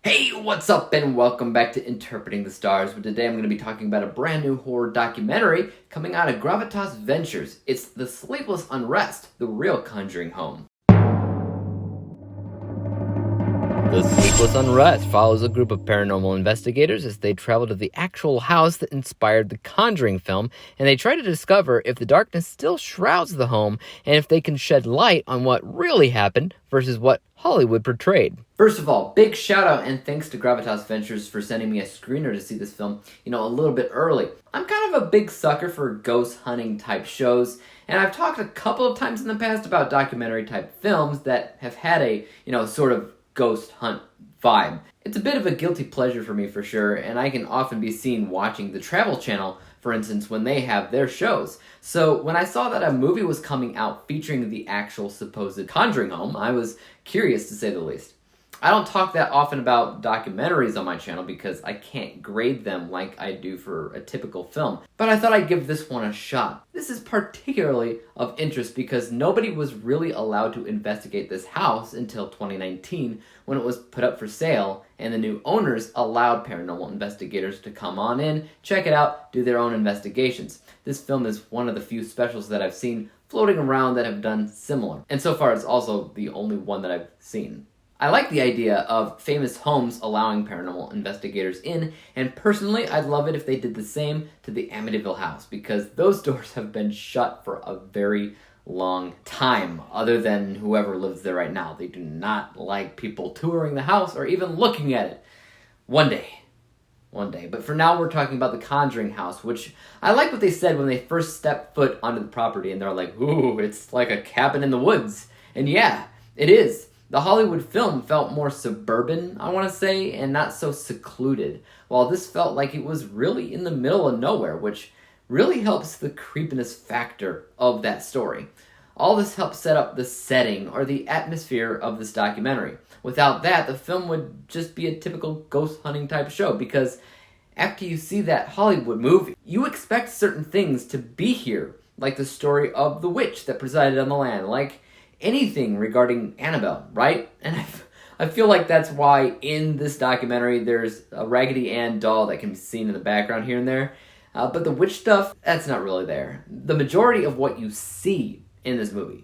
Hey, what's up, and welcome back to Interpreting the Stars, where today I'm going to be talking about a brand new horror documentary coming out of Gravitas Ventures. It's the Sleepless Unrest, the Real Conjuring Home. The Sleepless Unrest follows a group of paranormal investigators as they travel to the actual house that inspired the Conjuring film, and they try to discover if the darkness still shrouds the home and if they can shed light on what really happened versus what Hollywood portrayed. First of all, big shout out and thanks to Gravitas Ventures for sending me a screener to see this film, a little bit early. I'm kind of a big sucker for ghost hunting type shows, and I've talked a couple of times in the past about documentary type films that have had a, sort of ghost hunt vibe. It's a bit of a guilty pleasure for me for sure, and I can often be seen watching the Travel Channel, for instance, when they have their shows. So when I saw that a movie was coming out featuring the actual supposed Conjuring Home, I was curious to say the least. I don't talk that often about documentaries on my channel because I can't grade them like I do for a typical film, but I thought I'd give this one a shot. This is particularly of interest because nobody was really allowed to investigate this house until 2019 when it was put up for sale, and the new owners allowed paranormal investigators to come on in, check it out, do their own investigations. This film is one of the few specials that I've seen floating around that have done similar, and so far it's also the only one that I've seen. I like the idea of famous homes allowing paranormal investigators in, and personally, I'd love it if they did the same to the Amityville house, because those doors have been shut for a very long time, other than whoever lives there right now. They do not like people touring the house or even looking at it. One day. But for now, we're talking about the Conjuring house, which I like what they said when they first stepped foot onto the property, and they're like, ooh, it's like a cabin in the woods. And yeah, it is. The Hollywood film felt more suburban, I want to say, and not so secluded, while this felt like it was really in the middle of nowhere, which really helps the creepiness factor of that story. All this helps set up the setting or the atmosphere of this documentary. Without that, the film would just be a typical ghost hunting type show, because after you see that Hollywood movie, you expect certain things to be here, like the story of the witch that presided on the land, like anything regarding Annabelle, right? And I feel like that's why in this documentary there's a Raggedy Ann doll that can be seen in the background here and there. But the witch stuff, that's not really there. The majority of what you see in this movie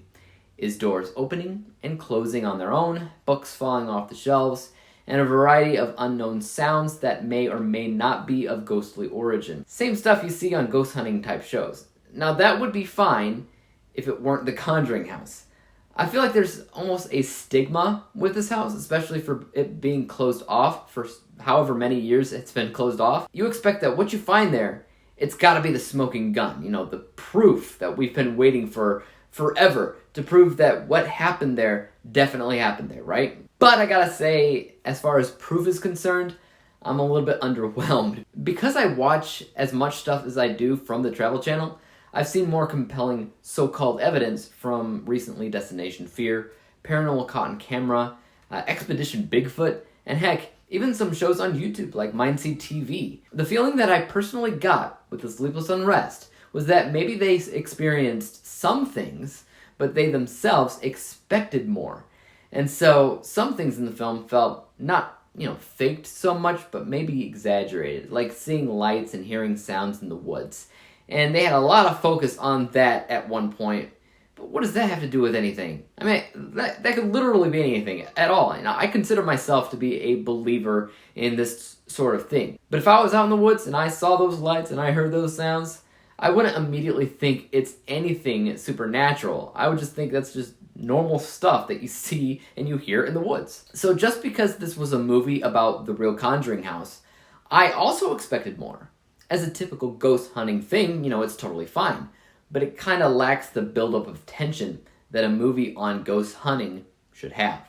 is doors opening and closing on their own, books falling off the shelves, and a variety of unknown sounds that may or may not be of ghostly origin. Same stuff you see on ghost hunting type shows. Now that would be fine if it weren't the Conjuring house. I feel like there's almost a stigma with this house, especially for it being closed off for however many years it's been closed off. You expect that what you find there, it's got to be the smoking gun, the proof that we've been waiting for forever to prove that what happened there definitely happened there, right? But I gotta say, as far as proof is concerned, I'm a little bit underwhelmed. Because I watch as much stuff as I do from the Travel Channel, I've seen more compelling so-called evidence from recently Destination Fear, Paranormal Caught on Camera, Expedition Bigfoot, and heck, even some shows on YouTube like Mindseed TV. The feeling that I personally got with the Sleepless Unrest was that maybe they experienced some things, but they themselves expected more. And so some things in the film felt not, faked so much, but maybe exaggerated, like seeing lights and hearing sounds in the woods. And they had a lot of focus on that at one point. But what does that have to do with anything? I mean, that could literally be anything at all. I consider myself to be a believer in this sort of thing. But if I was out in the woods and I saw those lights and I heard those sounds, I wouldn't immediately think it's anything supernatural. I would just think that's just normal stuff that you see and you hear in the woods. So just because this was a movie about the Real Conjuring house, I also expected more. As a typical ghost hunting thing, it's totally fine. But it kind of lacks the buildup of tension that a movie on ghost hunting should have.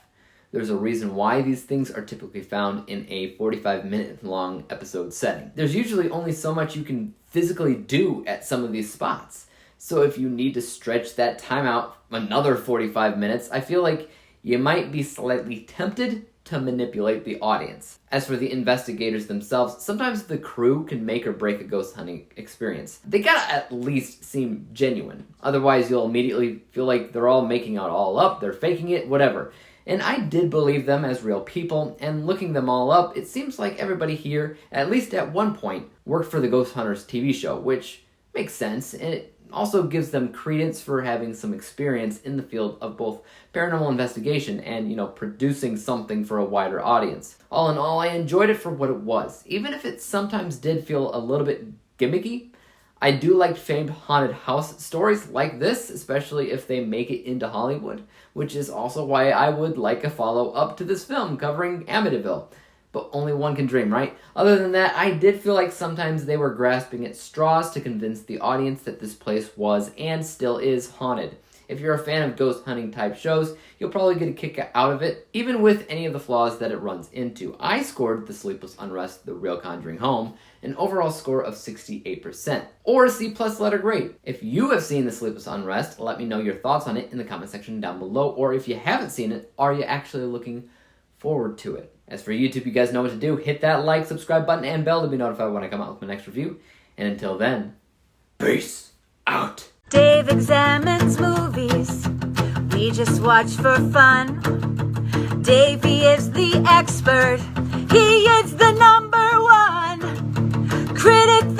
There's a reason why these things are typically found in a 45-minute long episode setting. There's usually only so much you can physically do at some of these spots. So if you need to stretch that time out another 45 minutes, I feel like you might be slightly tempted to manipulate the audience. As for the investigators themselves, sometimes the crew can make or break a ghost hunting experience. They gotta at least seem genuine. Otherwise, you'll immediately feel like they're all making it all up, they're faking it, whatever. And I did believe them as real people, and looking them all up, it seems like everybody here, at least at one point, worked for the Ghost Hunters TV show, which makes sense, and it also gives them credence for having some experience in the field of both paranormal investigation and, producing something for a wider audience. All in all, I enjoyed it for what it was, even if it sometimes did feel a little bit gimmicky. I do like famed haunted house stories like this, especially if they make it into Hollywood, which is also why I would like a follow-up to this film covering Amityville. But only one can dream, right? Other than that, I did feel like sometimes they were grasping at straws to convince the audience that this place was and still is haunted. If you're a fan of ghost hunting type shows, you'll probably get a kick out of it, even with any of the flaws that it runs into. I scored The Sleepless Unrest, The Real Conjuring Home, an overall score of 68%, or a C+ letter grade. If you have seen The Sleepless Unrest, let me know your thoughts on it in the comment section down below, or if you haven't seen it, are you actually looking forward to it? As for YouTube, you guys know what to do. Hit that like, subscribe button, and bell to be notified when I come out with my next review. And until then, peace out. Dave examines movies we just watch for fun. Davey is the expert. He is the #1 critic